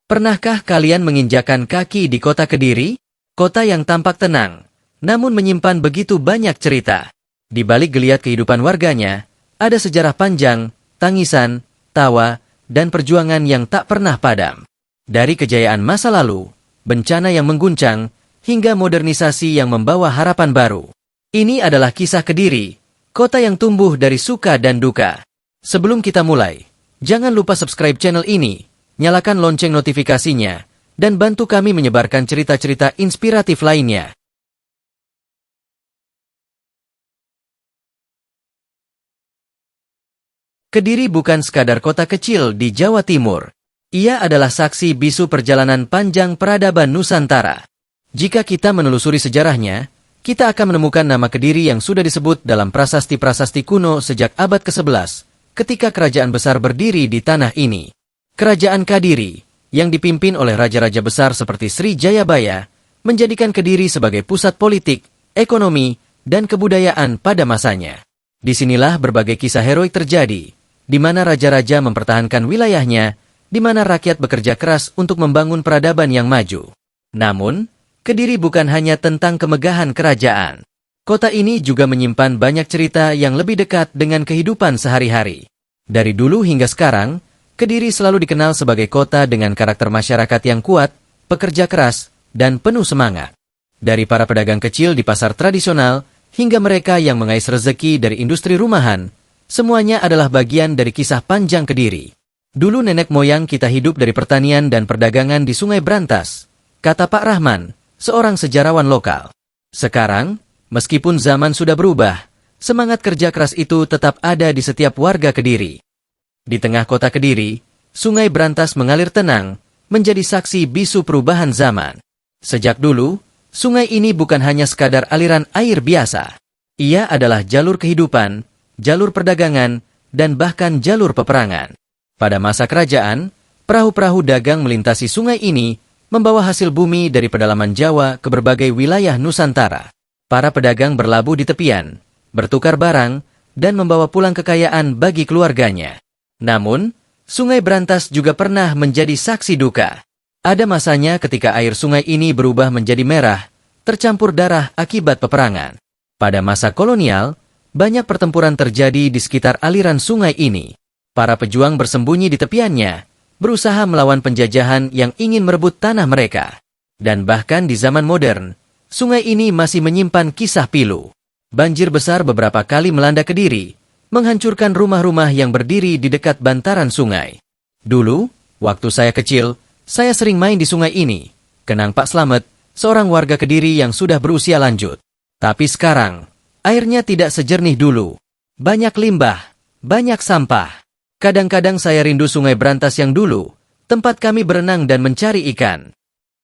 Pernahkah kalian menginjakan kaki di kota Kediri? Kota yang tampak tenang, namun menyimpan begitu banyak cerita. Di balik geliat kehidupan warganya, ada sejarah panjang, tangisan, tawa, dan perjuangan yang tak pernah padam. Dari kejayaan masa lalu, bencana yang mengguncang, hingga modernisasi yang membawa harapan baru. Ini adalah kisah Kediri, kota yang tumbuh dari suka dan duka. Sebelum kita mulai, jangan lupa subscribe channel ini, nyalakan lonceng notifikasinya, dan bantu kami menyebarkan cerita-cerita inspiratif lainnya. Kediri bukan sekadar kota kecil di Jawa Timur. Ia adalah saksi bisu perjalanan panjang peradaban Nusantara. Jika kita menelusuri sejarahnya, kita akan menemukan nama Kediri yang sudah disebut dalam prasasti-prasasti kuno sejak abad ke-11, ketika kerajaan besar berdiri di tanah ini. Kerajaan Kadiri, yang dipimpin oleh raja-raja besar seperti Sri Jayabaya, menjadikan Kediri sebagai pusat politik, ekonomi, dan kebudayaan pada masanya. Disinilah berbagai kisah heroik terjadi, di mana raja-raja mempertahankan wilayahnya, di mana rakyat bekerja keras untuk membangun peradaban yang maju. Namun, Kediri bukan hanya tentang kemegahan kerajaan. Kota ini juga menyimpan banyak cerita yang lebih dekat dengan kehidupan sehari-hari. Dari dulu hingga sekarang, Kediri selalu dikenal sebagai kota dengan karakter masyarakat yang kuat, pekerja keras, dan penuh semangat. Dari para pedagang kecil di pasar tradisional, hingga mereka yang mengais rezeki dari industri rumahan, semuanya adalah bagian dari kisah panjang Kediri. Dulu nenek moyang kita hidup dari pertanian dan perdagangan di Sungai Brantas, kata Pak Rahman, seorang sejarawan lokal. Sekarang, meskipun zaman sudah berubah, semangat kerja keras itu tetap ada di setiap warga Kediri. Di tengah kota Kediri, Sungai Brantas mengalir tenang, menjadi saksi bisu perubahan zaman. Sejak dulu, sungai ini bukan hanya sekadar aliran air biasa. Ia adalah jalur kehidupan, jalur perdagangan, dan bahkan jalur peperangan. Pada masa kerajaan, perahu-perahu dagang melintasi sungai ini, membawa hasil bumi dari pedalaman Jawa ke berbagai wilayah Nusantara. Para pedagang berlabuh di tepian, bertukar barang, dan membawa pulang kekayaan bagi keluarganya. Namun, Sungai Brantas juga pernah menjadi saksi duka. Ada masanya ketika air sungai ini berubah menjadi merah, tercampur darah akibat peperangan. Pada masa kolonial, banyak pertempuran terjadi di sekitar aliran sungai ini. Para pejuang bersembunyi di tepiannya, berusaha melawan penjajahan yang ingin merebut tanah mereka. Dan bahkan di zaman modern, sungai ini masih menyimpan kisah pilu. Banjir besar beberapa kali melanda Kediri, menghancurkan rumah-rumah yang berdiri di dekat bantaran sungai. Dulu, waktu saya kecil, saya sering main di sungai ini, kenang Pak Slamet, seorang warga Kediri yang sudah berusia lanjut. Tapi sekarang, airnya tidak sejernih dulu. Banyak limbah, banyak sampah. Kadang-kadang saya rindu Sungai Brantas yang dulu, tempat kami berenang dan mencari ikan.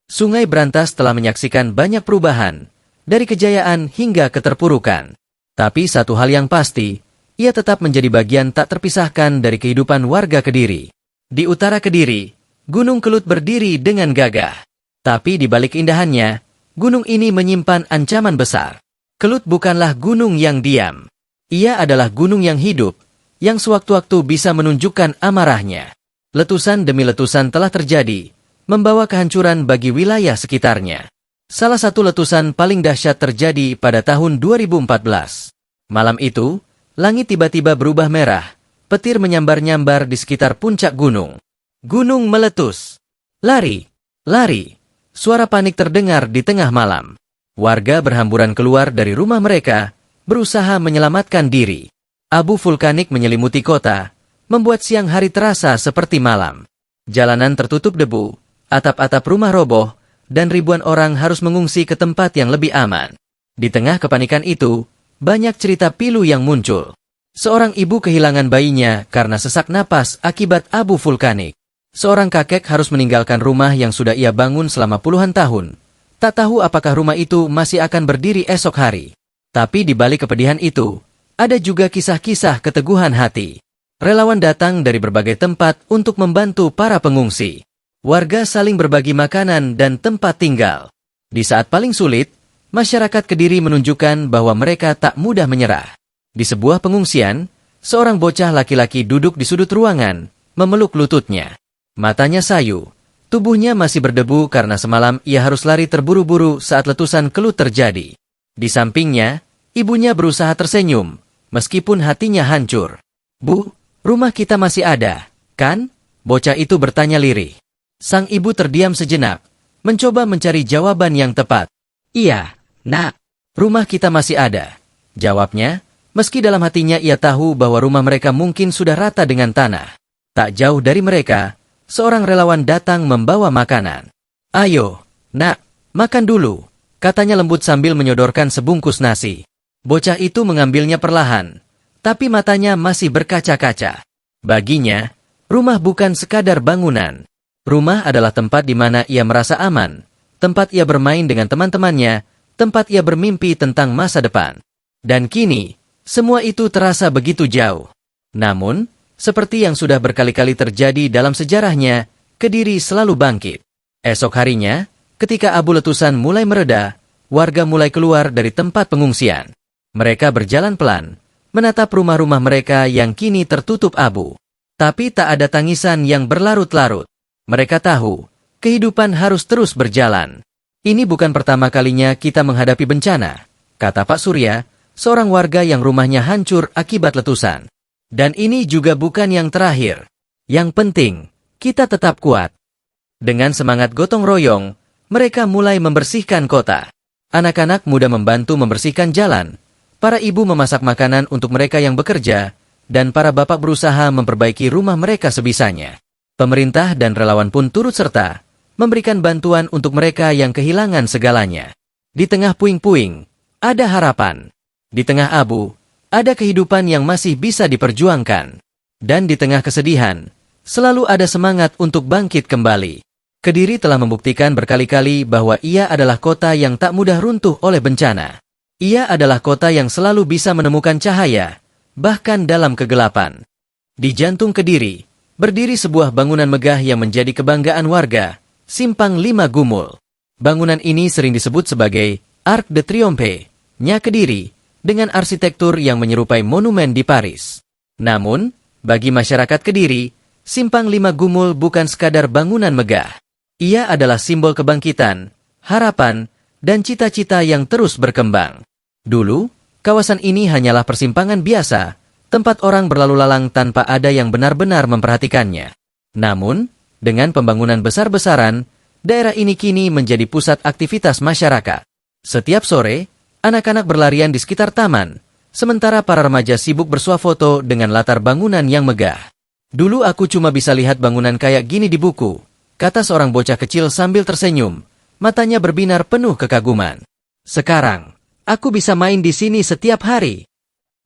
Sungai Brantas telah menyaksikan banyak perubahan, dari kejayaan hingga keterpurukan. Tapi satu hal yang pasti, ia tetap menjadi bagian tak terpisahkan dari kehidupan warga Kediri. Di utara Kediri, Gunung Kelut berdiri dengan gagah. Tapi di balik keindahannya, gunung ini menyimpan ancaman besar. Kelut bukanlah gunung yang diam. Ia adalah gunung yang hidup, yang sewaktu-waktu bisa menunjukkan amarahnya. Letusan demi letusan telah terjadi, membawa kehancuran bagi wilayah sekitarnya. Salah satu letusan paling dahsyat terjadi pada tahun 2014. Malam itu, langit tiba-tiba berubah merah, petir menyambar-nyambar di sekitar puncak gunung. Gunung meletus. Lari, lari. Suara panik terdengar di tengah malam. Warga berhamburan keluar dari rumah mereka, berusaha menyelamatkan diri. Abu vulkanik menyelimuti kota, membuat siang hari terasa seperti malam. Jalanan tertutup debu, atap-atap rumah roboh, dan ribuan orang harus mengungsi ke tempat yang lebih aman. Di tengah kepanikan itu, banyak cerita pilu yang muncul. Seorang ibu kehilangan bayinya karena sesak napas akibat abu vulkanik. Seorang kakek harus meninggalkan rumah yang sudah ia bangun selama puluhan tahun. Tak tahu apakah rumah itu masih akan berdiri esok hari. Tapi di balik kepedihan itu, ada juga kisah-kisah keteguhan hati. Relawan datang dari berbagai tempat untuk membantu para pengungsi. Warga saling berbagi makanan dan tempat tinggal. Di saat paling sulit, masyarakat Kediri menunjukkan bahwa mereka tak mudah menyerah. Di sebuah pengungsian, seorang bocah laki-laki duduk di sudut ruangan, memeluk lututnya. Matanya sayu, Tubuhnya masih berdebu karena semalam ia harus lari terburu-buru saat letusan kelut terjadi. Di sampingnya, ibunya berusaha tersenyum, meskipun hatinya hancur. "Bu, rumah kita masih ada, kan?" Bocah itu bertanya lirih. Sang ibu terdiam sejenak, mencoba mencari jawaban yang tepat. "Iya, Nak, rumah kita masih ada," jawabnya, meski dalam hatinya ia tahu bahwa rumah mereka mungkin sudah rata dengan tanah. Tak jauh dari mereka, seorang relawan datang membawa makanan. "Ayo, Nak, makan dulu," katanya lembut sambil menyodorkan sebungkus nasi. Bocah itu mengambilnya perlahan, tapi matanya masih berkaca-kaca. Baginya, rumah bukan sekadar bangunan. Rumah adalah tempat di mana ia merasa aman, tempat ia bermain dengan teman-temannya, tempat ia bermimpi tentang masa depan. Dan kini, semua itu terasa begitu jauh. Namun, seperti yang sudah berkali-kali terjadi dalam sejarahnya, Kediri selalu bangkit. Esok harinya, ketika abu letusan mulai mereda, warga mulai keluar dari tempat pengungsian. Mereka berjalan pelan, menatap rumah-rumah mereka yang kini tertutup abu. Tapi tak ada tangisan yang berlarut-larut. Mereka tahu, kehidupan harus terus berjalan. "Ini bukan pertama kalinya kita menghadapi bencana," kata Pak Surya, seorang warga yang rumahnya hancur akibat letusan. "Dan ini juga bukan yang terakhir. Yang penting, kita tetap kuat." Dengan semangat gotong royong, mereka mulai membersihkan kota. Anak-anak muda membantu membersihkan jalan, para ibu memasak makanan untuk mereka yang bekerja, dan para bapak berusaha memperbaiki rumah mereka sebisanya. Pemerintah dan relawan pun turut serta, memberikan bantuan untuk mereka yang kehilangan segalanya. Di tengah puing-puing, ada harapan. Di tengah abu, ada kehidupan yang masih bisa diperjuangkan. Dan di tengah kesedihan, selalu ada semangat untuk bangkit kembali. Kediri telah membuktikan berkali-kali bahwa ia adalah kota yang tak mudah runtuh oleh bencana. Ia adalah kota yang selalu bisa menemukan cahaya, bahkan dalam kegelapan. Di jantung Kediri, berdiri sebuah bangunan megah yang menjadi kebanggaan warga, Simpang 5 Gumul. Bangunan ini sering disebut sebagai Arc de Triomphe, nya Kediri, dengan arsitektur yang menyerupai monumen di Paris. Namun, bagi masyarakat Kediri, Simpang 5 Gumul bukan sekadar bangunan megah. Ia adalah simbol kebangkitan, harapan, dan cita-cita yang terus berkembang. Dulu, kawasan ini hanyalah persimpangan biasa, tempat orang berlalu lalang tanpa ada yang benar-benar memperhatikannya. Namun, dengan pembangunan besar-besaran, daerah ini kini menjadi pusat aktivitas masyarakat. Setiap sore, anak-anak berlarian di sekitar taman, sementara para remaja sibuk bersuah foto dengan latar bangunan yang megah. "Dulu aku cuma bisa lihat bangunan kayak gini di buku," kata seorang bocah kecil sambil tersenyum, matanya berbinar penuh kekaguman. "Sekarang, aku bisa main di sini setiap hari."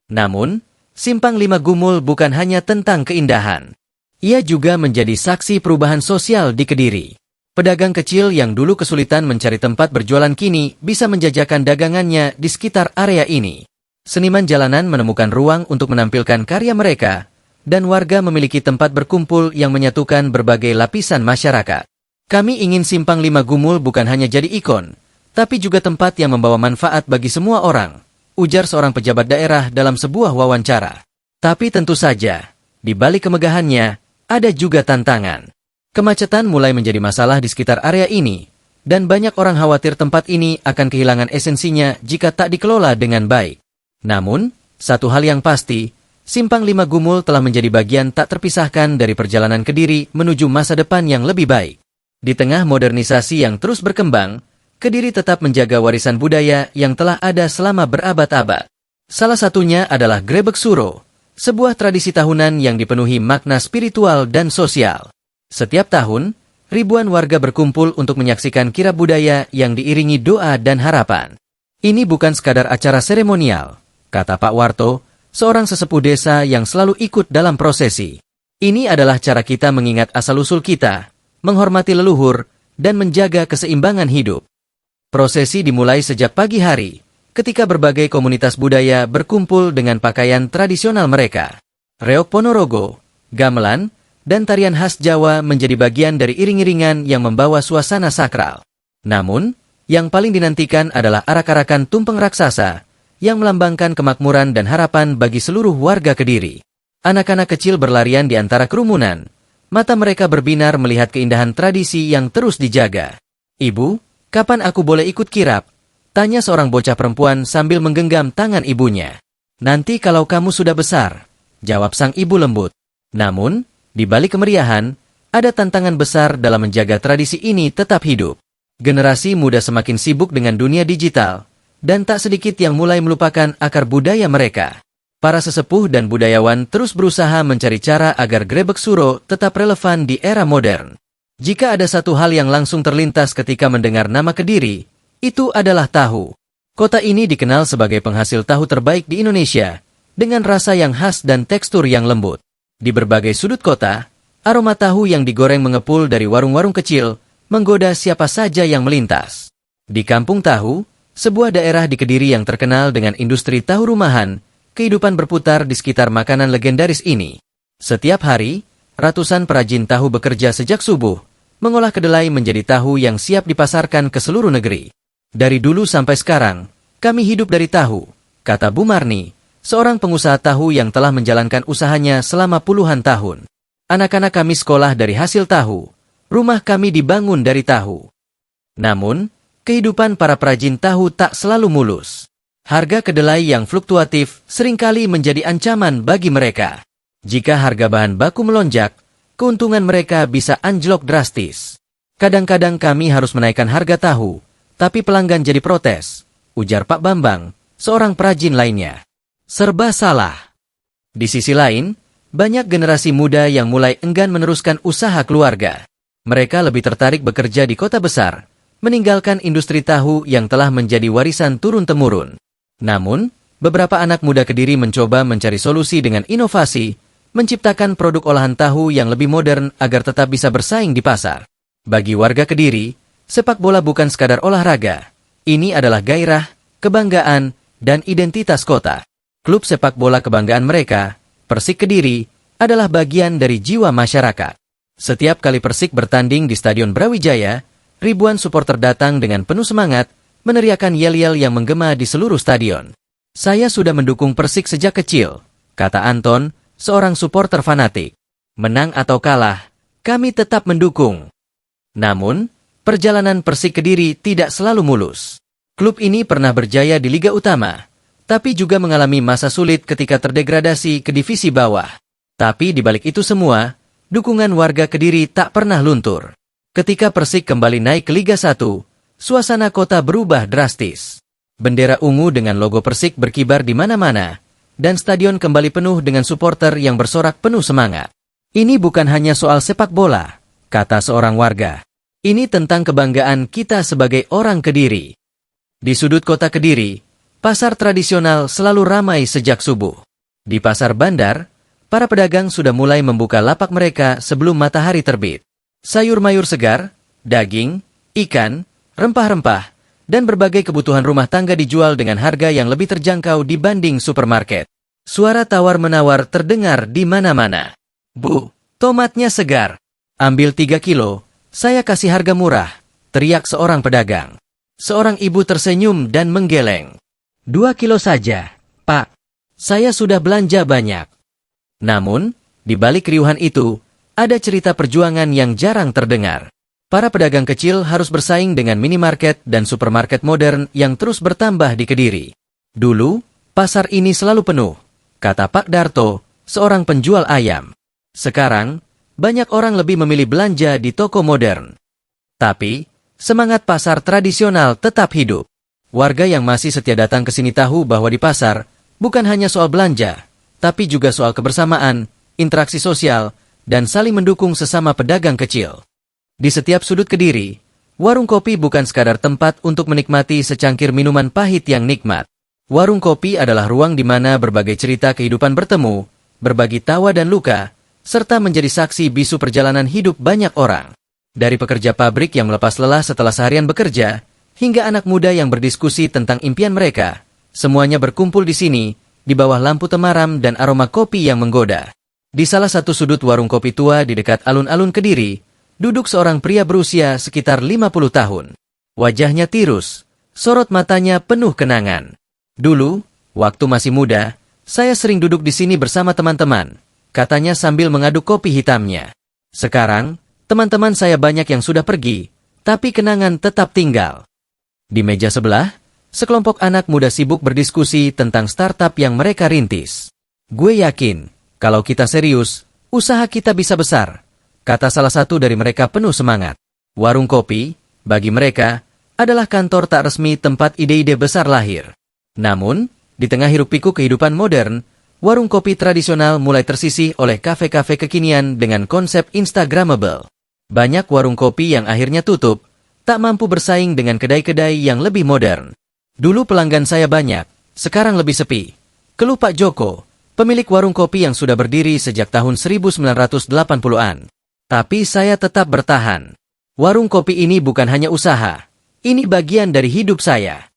Namun, Simpang 5 Gumul bukan hanya tentang keindahan. Ia juga menjadi saksi perubahan sosial di Kediri. Pedagang kecil yang dulu kesulitan mencari tempat berjualan kini bisa menjajakan dagangannya di sekitar area ini. Seniman jalanan menemukan ruang untuk menampilkan karya mereka, dan warga memiliki tempat berkumpul yang menyatukan berbagai lapisan masyarakat. "Kami ingin Simpang 5 Gumul bukan hanya jadi ikon, tapi juga tempat yang membawa manfaat bagi semua orang," ujar seorang pejabat daerah dalam sebuah wawancara. Tapi tentu saja, di balik kemegahannya, ada juga tantangan. Kemacetan mulai menjadi masalah di sekitar area ini, dan banyak orang khawatir tempat ini akan kehilangan esensinya jika tak dikelola dengan baik. Namun, satu hal yang pasti, Simpang 5 Gumul telah menjadi bagian tak terpisahkan dari perjalanan Kediri menuju masa depan yang lebih baik. Di tengah modernisasi yang terus berkembang, Kediri tetap menjaga warisan budaya yang telah ada selama berabad-abad. Salah satunya adalah Grebek Suro, sebuah tradisi tahunan yang dipenuhi makna spiritual dan sosial. Setiap tahun, ribuan warga berkumpul untuk menyaksikan kirab budaya yang diiringi doa dan harapan. "Ini bukan sekadar acara seremonial," kata Pak Warto, seorang sesepuh desa yang selalu ikut dalam prosesi. "Ini adalah cara kita mengingat asal-usul kita, menghormati leluhur, dan menjaga keseimbangan hidup." Prosesi dimulai sejak pagi hari, ketika berbagai komunitas budaya berkumpul dengan pakaian tradisional mereka. Reok Ponorogo, gamelan, dan tarian khas Jawa menjadi bagian dari iring-iringan yang membawa suasana sakral. Namun, yang paling dinantikan adalah arak-arakan tumpeng raksasa, yang melambangkan kemakmuran dan harapan bagi seluruh warga Kediri. Anak-anak kecil berlarian di antara kerumunan, Mata mereka berbinar melihat keindahan tradisi yang terus dijaga. "Ibu, kapan aku boleh ikut kirap?" tanya seorang bocah perempuan sambil menggenggam tangan ibunya. "Nanti kalau kamu sudah besar," jawab sang ibu lembut. Namun, di balik kemeriahan, ada tantangan besar dalam menjaga tradisi ini tetap hidup. Generasi muda semakin sibuk dengan dunia digital, dan tak sedikit yang mulai melupakan akar budaya mereka. Para sesepuh dan budayawan terus berusaha mencari cara agar Grebek Suro tetap relevan di era modern. Jika ada satu hal yang langsung terlintas ketika mendengar nama Kediri, itu adalah tahu. Kota ini dikenal sebagai penghasil tahu terbaik di Indonesia, dengan rasa yang khas dan tekstur yang lembut. Di berbagai sudut kota, aroma tahu yang digoreng mengepul dari warung-warung kecil, menggoda siapa saja yang melintas. Di Kampung Tahu, sebuah daerah di Kediri yang terkenal dengan industri tahu rumahan, kehidupan berputar di sekitar makanan legendaris ini. Setiap hari, ratusan perajin tahu bekerja sejak subuh, mengolah kedelai menjadi tahu yang siap dipasarkan ke seluruh negeri. "Dari dulu sampai sekarang, kami hidup dari tahu," kata Bu Marni, seorang pengusaha tahu yang telah menjalankan usahanya selama puluhan tahun. "Anak-anak kami sekolah dari hasil tahu, rumah kami dibangun dari tahu." Namun, kehidupan para perajin tahu tak selalu mulus. Harga kedelai yang fluktuatif seringkali menjadi ancaman bagi mereka. Jika harga bahan baku melonjak, keuntungan mereka bisa anjlok drastis. "Kadang-kadang kami harus menaikkan harga tahu, tapi pelanggan jadi protes," ujar Pak Bambang, seorang perajin lainnya. Serba salah. Di sisi lain, banyak generasi muda yang mulai enggan meneruskan usaha keluarga. Mereka lebih tertarik bekerja di kota besar, meninggalkan industri tahu yang telah menjadi warisan turun-temurun. Namun, beberapa anak muda Kediri mencoba mencari solusi dengan inovasi, menciptakan produk olahan tahu yang lebih modern agar tetap bisa bersaing di pasar. Bagi warga Kediri, sepak bola bukan sekadar olahraga. Ini adalah gairah, kebanggaan, dan identitas kota. Klub sepak bola kebanggaan mereka, Persik Kediri, adalah bagian dari jiwa masyarakat. Setiap kali Persik bertanding di Stadion Brawijaya, ribuan supporter datang dengan penuh semangat, meneriakan yel-yel yang menggema di seluruh stadion. "Saya sudah mendukung Persik sejak kecil," kata Anton, seorang supporter fanatik. "Menang atau kalah, kami tetap mendukung." Namun, perjalanan Persik Kediri tidak selalu mulus. Klub ini pernah berjaya di Liga Utama, tapi juga mengalami masa sulit ketika terdegradasi ke divisi bawah. Tapi di balik itu semua, dukungan warga Kediri tak pernah luntur. Ketika Persik kembali naik ke Liga 1, suasana kota berubah drastis. Bendera ungu dengan logo Persik berkibar di mana-mana, dan stadion kembali penuh dengan supporter yang bersorak penuh semangat. "Ini bukan hanya soal sepak bola," kata seorang warga. "Ini tentang kebanggaan kita sebagai orang Kediri." Di sudut kota Kediri, pasar tradisional selalu ramai sejak subuh. Di pasar bandar, para pedagang sudah mulai membuka lapak mereka sebelum matahari terbit. Sayur mayur segar, daging, ikan, rempah-rempah, dan berbagai kebutuhan rumah tangga dijual dengan harga yang lebih terjangkau dibanding supermarket. Suara tawar-menawar terdengar di mana-mana. "Bu, tomatnya segar. Ambil 3 kilo, saya kasih harga murah," teriak seorang pedagang. Seorang ibu tersenyum dan menggeleng. "2 kilo saja, Pak. Saya sudah belanja banyak." Namun, di balik riuhan itu, ada cerita perjuangan yang jarang terdengar. Para pedagang kecil harus bersaing dengan minimarket dan supermarket modern yang terus bertambah di Kediri. "Dulu, pasar ini selalu penuh," kata Pak Darto, seorang penjual ayam. "Sekarang, banyak orang lebih memilih belanja di toko modern." Tapi, semangat pasar tradisional tetap hidup. Warga yang masih setia datang ke sini tahu bahwa di pasar, bukan hanya soal belanja, tapi juga soal kebersamaan, interaksi sosial, dan saling mendukung sesama pedagang kecil. Di setiap sudut Kediri, warung kopi bukan sekadar tempat untuk menikmati secangkir minuman pahit yang nikmat. Warung kopi adalah ruang di mana berbagai cerita kehidupan bertemu, berbagi tawa dan luka, serta menjadi saksi bisu perjalanan hidup banyak orang. Dari pekerja pabrik yang melepas lelah setelah seharian bekerja, hingga anak muda yang berdiskusi tentang impian mereka, semuanya berkumpul di sini, di bawah lampu temaram dan aroma kopi yang menggoda. Di salah satu sudut warung kopi tua di dekat alun-alun Kediri, duduk seorang pria berusia sekitar 50 tahun. Wajahnya tirus, sorot matanya penuh kenangan. "Dulu, waktu masih muda, saya sering duduk di sini bersama teman-teman," katanya sambil mengaduk kopi hitamnya. Sekarang, teman-teman saya banyak yang sudah pergi, tapi kenangan tetap tinggal. Di meja sebelah, sekelompok anak muda sibuk berdiskusi tentang startup yang mereka rintis. Gue yakin, kalau kita serius, usaha kita bisa besar, kata salah satu dari mereka penuh semangat. Warung kopi, bagi mereka, adalah kantor tak resmi tempat ide-ide besar lahir. Namun, di tengah hiruk-pikuk kehidupan modern, warung kopi tradisional mulai tersisih oleh kafe-kafe kekinian dengan konsep Instagramable. Banyak warung kopi yang akhirnya tutup, tak mampu bersaing dengan kedai-kedai yang lebih modern. Dulu pelanggan saya banyak, sekarang lebih sepi. Keluh Pak Joko, pemilik warung kopi yang sudah berdiri sejak tahun 1980-an. Tapi saya tetap bertahan. Warung kopi ini bukan hanya usaha, ini bagian dari hidup saya.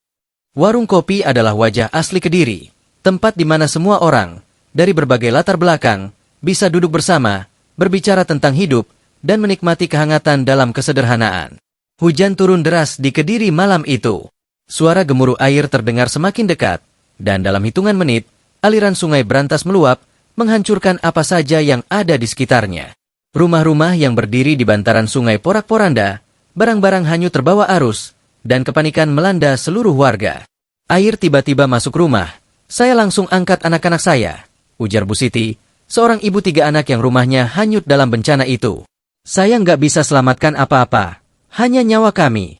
Warung kopi adalah wajah asli Kediri, tempat di mana semua orang, dari berbagai latar belakang, bisa duduk bersama, berbicara tentang hidup, dan menikmati kehangatan dalam kesederhanaan. Hujan turun deras di Kediri malam itu. Suara gemuruh air terdengar semakin dekat, dan dalam hitungan menit, aliran sungai berantas meluap, menghancurkan apa saja yang ada di sekitarnya. Rumah-rumah yang berdiri di bantaran sungai porak-poranda, barang-barang hanyut terbawa arus, dan kepanikan melanda seluruh warga. Air tiba-tiba masuk rumah. Saya langsung angkat anak-anak saya, ujar Bu Siti, seorang ibu 3 anak yang rumahnya hanyut dalam bencana itu. Saya nggak bisa selamatkan apa-apa, hanya nyawa kami.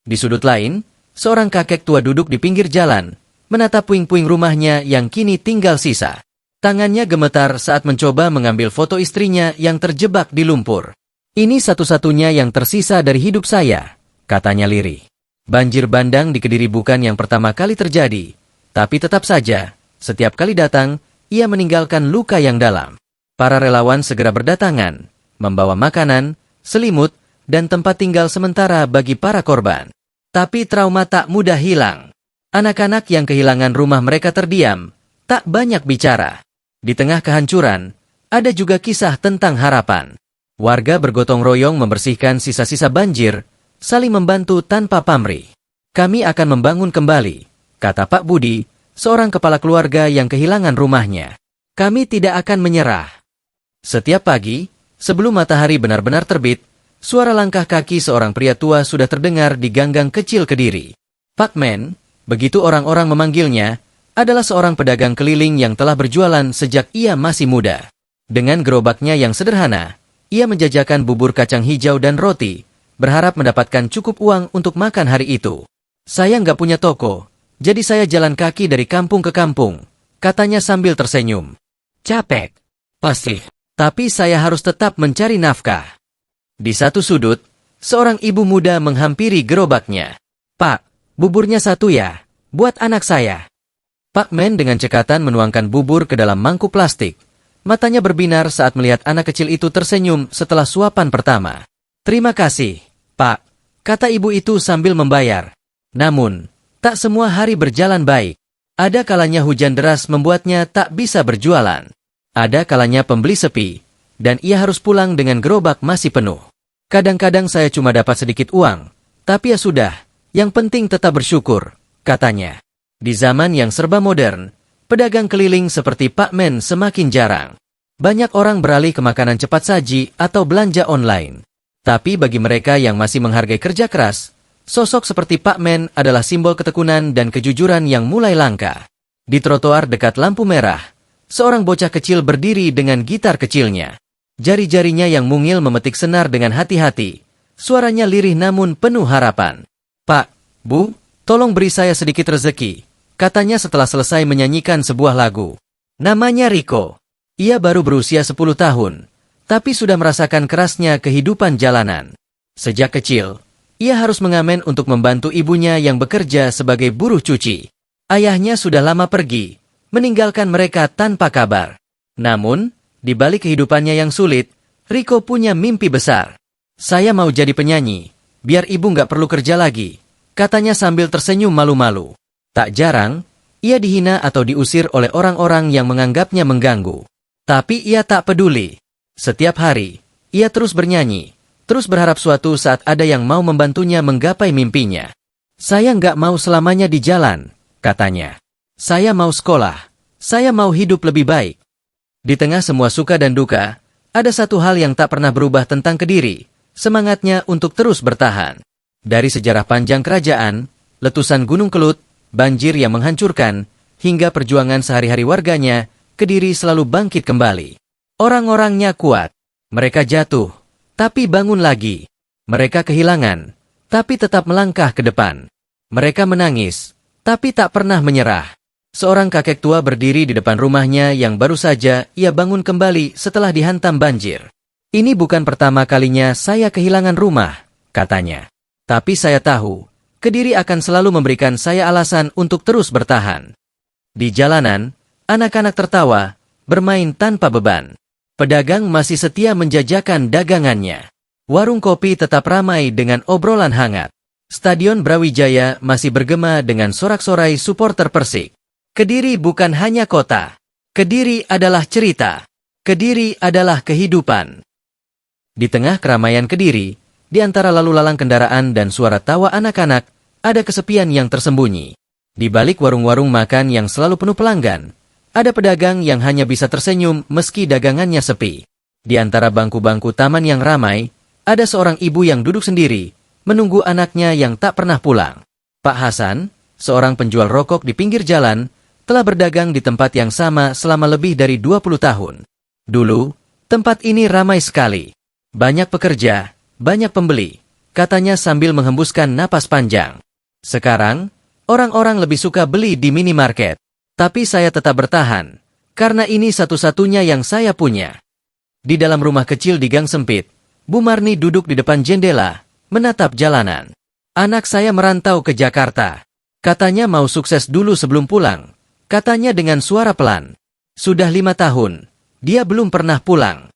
Di sudut lain, seorang kakek tua duduk di pinggir jalan, menatap puing-puing rumahnya yang kini tinggal sisa. Tangannya gemetar saat mencoba mengambil foto istrinya yang terjebak di lumpur. Ini satu-satunya yang tersisa dari hidup saya, katanya lirih. Banjir bandang di Kediri bukan yang pertama kali terjadi, tapi tetap saja, setiap kali datang, ia meninggalkan luka yang dalam. Para relawan segera berdatangan, membawa makanan, selimut, dan tempat tinggal sementara bagi para korban. Tapi trauma tak mudah hilang. Anak-anak yang kehilangan rumah mereka terdiam, tak banyak bicara. Di tengah kehancuran, ada juga kisah tentang harapan. Warga bergotong royong membersihkan sisa-sisa banjir, saling membantu tanpa pamrih. Kami akan membangun kembali, kata Pak Budi, seorang kepala keluarga yang kehilangan rumahnya. Kami tidak akan menyerah. Setiap pagi, sebelum matahari benar-benar terbit, suara langkah kaki seorang pria tua sudah terdengar di ganggang kecil Kediri. Pak Men, begitu orang-orang memanggilnya, adalah seorang pedagang keliling yang telah berjualan sejak ia masih muda. Dengan gerobaknya yang sederhana, ia menjajakan bubur kacang hijau dan roti, berharap mendapatkan cukup uang untuk makan hari itu. Saya nggak punya toko, jadi saya jalan kaki dari kampung ke kampung, katanya sambil tersenyum. Capek, pasti, tapi saya harus tetap mencari nafkah. Di satu sudut, seorang ibu muda menghampiri gerobaknya. Pak, buburnya 1 ya, buat anak saya. Pak Men dengan cekatan menuangkan bubur ke dalam mangkuk plastik. Matanya berbinar saat melihat anak kecil itu tersenyum setelah suapan pertama. Terima kasih, Pak, kata ibu itu sambil membayar. Namun, tak semua hari berjalan baik. Ada kalanya hujan deras membuatnya tak bisa berjualan. Ada kalanya pembeli sepi, dan ia harus pulang dengan gerobak masih penuh. Kadang-kadang saya cuma dapat sedikit uang, tapi ya sudah, yang penting tetap bersyukur, katanya. Di zaman yang serba modern, pedagang keliling seperti Pak Men semakin jarang. Banyak orang beralih ke makanan cepat saji atau belanja online. Tapi bagi mereka yang masih menghargai kerja keras, sosok seperti Pak Men adalah simbol ketekunan dan kejujuran yang mulai langka. Di trotoar dekat lampu merah, seorang bocah kecil berdiri dengan gitar kecilnya. Jari-jarinya yang mungil memetik senar dengan hati-hati. Suaranya lirih namun penuh harapan. Pak, Bu, tolong beri saya sedikit rezeki, katanya setelah selesai menyanyikan sebuah lagu. Namanya Riko. Ia baru berusia 10 tahun. Tapi sudah merasakan kerasnya kehidupan jalanan. Sejak kecil, ia harus mengamen untuk membantu ibunya yang bekerja sebagai buruh cuci. Ayahnya sudah lama pergi, meninggalkan mereka tanpa kabar. Namun, di balik kehidupannya yang sulit, Riko punya mimpi besar. Saya mau jadi penyanyi, biar ibu nggak perlu kerja lagi, katanya sambil tersenyum malu-malu. Tak jarang, ia dihina atau diusir oleh orang-orang yang menganggapnya mengganggu. Tapi ia tak peduli. Setiap hari, ia terus bernyanyi, terus berharap suatu saat ada yang mau membantunya menggapai mimpinya. Saya nggak mau selamanya di jalan, katanya. Saya mau sekolah, saya mau hidup lebih baik. Di tengah semua suka dan duka, ada satu hal yang tak pernah berubah tentang Kediri, semangatnya untuk terus bertahan. Dari sejarah panjang kerajaan, letusan Gunung Kelut, banjir yang menghancurkan, hingga perjuangan sehari-hari warganya, Kediri selalu bangkit kembali. Orang-orangnya kuat. Mereka jatuh, tapi bangun lagi. Mereka kehilangan, tapi tetap melangkah ke depan. Mereka menangis, tapi tak pernah menyerah. Seorang kakek tua berdiri di depan rumahnya yang baru saja ia bangun kembali setelah dihantam banjir. Ini bukan pertama kalinya saya kehilangan rumah, katanya. Tapi saya tahu, Kediri akan selalu memberikan saya alasan untuk terus bertahan. Di jalanan, anak-anak tertawa, bermain tanpa beban. Pedagang masih setia menjajakan dagangannya. Warung kopi tetap ramai dengan obrolan hangat. Stadion Brawijaya masih bergema dengan sorak-sorai supporter Persik. Kediri bukan hanya kota. Kediri adalah cerita. Kediri adalah kehidupan. Di tengah keramaian Kediri, di antara lalu lalang kendaraan dan suara tawa anak-anak, ada kesepian yang tersembunyi. Di balik warung-warung makan yang selalu penuh pelanggan, ada pedagang yang hanya bisa tersenyum meski dagangannya sepi. Di antara bangku-bangku taman yang ramai, ada seorang ibu yang duduk sendiri, menunggu anaknya yang tak pernah pulang. Pak Hasan, seorang penjual rokok di pinggir jalan, telah berdagang di tempat yang sama selama lebih dari 20 tahun. Dulu, tempat ini ramai sekali. Banyak pekerja, banyak pembeli, katanya sambil menghembuskan napas panjang. Sekarang, orang-orang lebih suka beli di minimarket. Tapi saya tetap bertahan, karena ini satu-satunya yang saya punya. Di dalam rumah kecil di gang sempit, Bu Marni duduk di depan jendela, menatap jalanan. Anak saya merantau ke Jakarta. Katanya mau sukses dulu sebelum pulang. Katanya dengan suara pelan. Sudah 5 tahun, dia belum pernah pulang.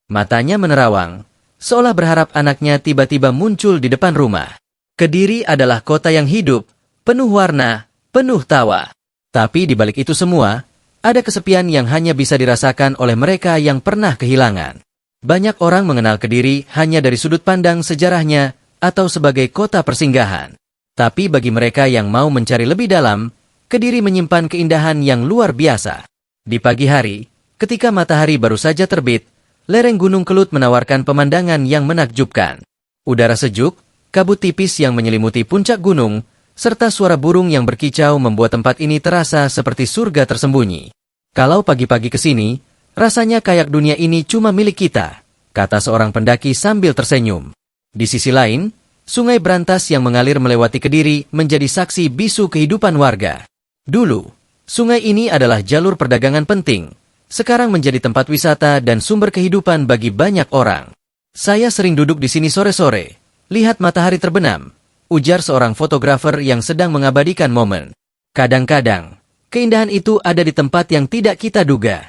Matanya menerawang, seolah berharap anaknya tiba-tiba muncul di depan rumah. Kediri adalah kota yang hidup, penuh warna, penuh tawa. Tapi di balik itu semua, ada kesepian yang hanya bisa dirasakan oleh mereka yang pernah kehilangan. Banyak orang mengenal Kediri hanya dari sudut pandang sejarahnya atau sebagai kota persinggahan. Tapi bagi mereka yang mau mencari lebih dalam, Kediri menyimpan keindahan yang luar biasa. Di pagi hari, ketika matahari baru saja terbit, lereng Gunung Kelut menawarkan pemandangan yang menakjubkan. Udara sejuk, kabut tipis yang menyelimuti puncak gunung, serta suara burung yang berkicau membuat tempat ini terasa seperti surga tersembunyi. Kalau pagi-pagi ke sini, rasanya kayak dunia ini cuma milik kita, kata seorang pendaki sambil tersenyum. Di sisi lain, Sungai Brantas yang mengalir melewati Kediri menjadi saksi bisu kehidupan warga. Dulu, sungai ini adalah jalur perdagangan penting, sekarang menjadi tempat wisata dan sumber kehidupan bagi banyak orang. Saya sering duduk di sini sore-sore, lihat matahari terbenam, ujar seorang fotografer yang sedang mengabadikan momen. Kadang-kadang, keindahan itu ada di tempat yang tidak kita duga.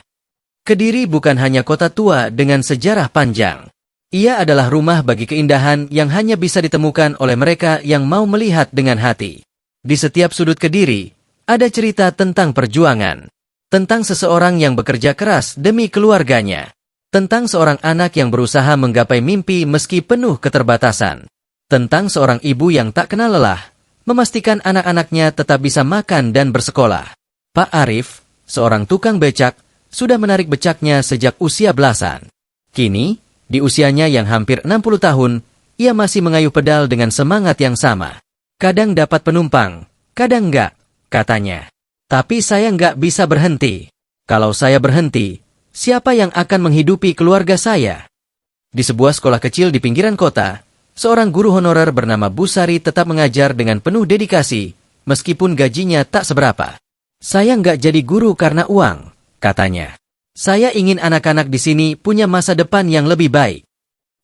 Kediri bukan hanya kota tua dengan sejarah panjang. Ia adalah rumah bagi keindahan yang hanya bisa ditemukan oleh mereka yang mau melihat dengan hati. Di setiap sudut Kediri, ada cerita tentang perjuangan. Tentang seseorang yang bekerja keras demi keluarganya. Tentang seorang anak yang berusaha menggapai mimpi meski penuh keterbatasan. Tentang seorang ibu yang tak kenal lelah, memastikan anak-anaknya tetap bisa makan dan bersekolah. Pak Arif, seorang tukang becak, sudah menarik becaknya sejak usia belasan. Kini, di usianya yang hampir 60 tahun, ia masih mengayuh pedal dengan semangat yang sama. Kadang dapat penumpang, kadang enggak, katanya. Tapi saya enggak bisa berhenti. Kalau saya berhenti, siapa yang akan menghidupi keluarga saya? Di sebuah sekolah kecil di pinggiran kota, seorang guru honorer bernama Bu Sari tetap mengajar dengan penuh dedikasi, meskipun gajinya tak seberapa. Saya enggak jadi guru karena uang, katanya. Saya ingin anak-anak di sini punya masa depan yang lebih baik.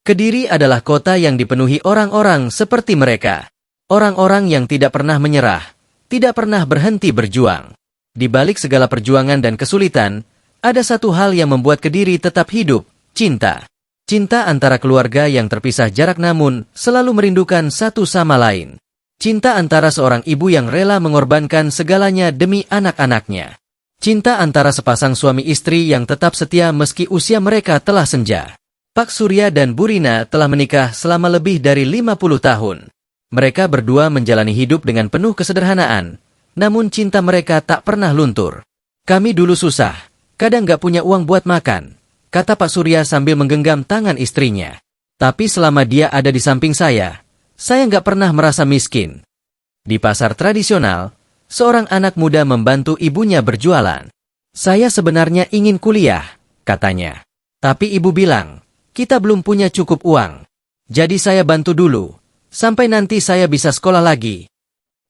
Kediri adalah kota yang dipenuhi orang-orang seperti mereka. Orang-orang yang tidak pernah menyerah, tidak pernah berhenti berjuang. Di balik segala perjuangan dan kesulitan, ada satu hal yang membuat Kediri tetap hidup, cinta. Cinta antara keluarga yang terpisah jarak namun selalu merindukan satu sama lain. Cinta antara seorang ibu yang rela mengorbankan segalanya demi anak-anaknya. Cinta antara sepasang suami istri yang tetap setia meski usia mereka telah senja. Pak Surya dan Bu Rina telah menikah selama lebih dari 50 tahun. Mereka berdua menjalani hidup dengan penuh kesederhanaan, namun cinta mereka tak pernah luntur. Kami dulu susah, kadang gak punya uang buat makan, kata Pak Surya sambil menggenggam tangan istrinya. Tapi selama dia ada di samping saya nggak pernah merasa miskin. Di pasar tradisional, seorang anak muda membantu ibunya berjualan. Saya sebenarnya ingin kuliah, katanya. Tapi ibu bilang, kita belum punya cukup uang. Jadi saya bantu dulu, sampai nanti saya bisa sekolah lagi.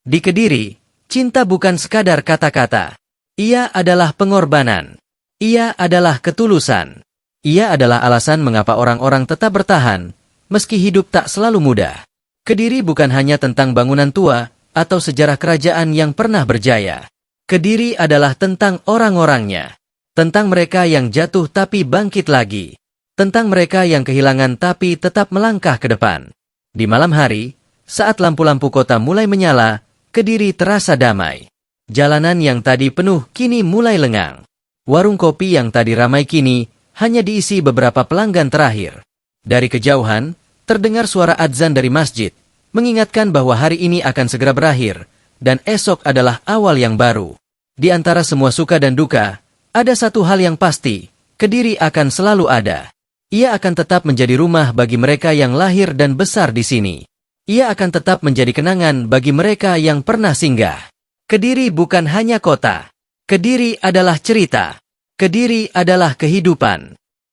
Di Kediri, cinta bukan sekadar kata-kata. Ia adalah pengorbanan. Ia adalah ketulusan. Ia adalah alasan mengapa orang-orang tetap bertahan, meski hidup tak selalu mudah. Kediri bukan hanya tentang bangunan tua, atau sejarah kerajaan yang pernah berjaya. Kediri adalah tentang orang-orangnya. Tentang mereka yang jatuh tapi bangkit lagi. Tentang mereka yang kehilangan tapi tetap melangkah ke depan. Di malam hari, saat lampu-lampu kota mulai menyala, Kediri terasa damai. Jalanan yang tadi penuh kini mulai lengang. Warung kopi yang tadi ramai kini hanya diisi beberapa pelanggan terakhir. Dari kejauhan, terdengar suara adzan dari masjid, mengingatkan bahwa hari ini akan segera berakhir, dan esok adalah awal yang baru. Di antara semua suka dan duka, ada satu hal yang pasti, Kediri akan selalu ada. Ia akan tetap menjadi rumah bagi mereka yang lahir dan besar di sini. Ia akan tetap menjadi kenangan bagi mereka yang pernah singgah. Kediri bukan hanya kota. Kediri adalah cerita. Kediri adalah kehidupan.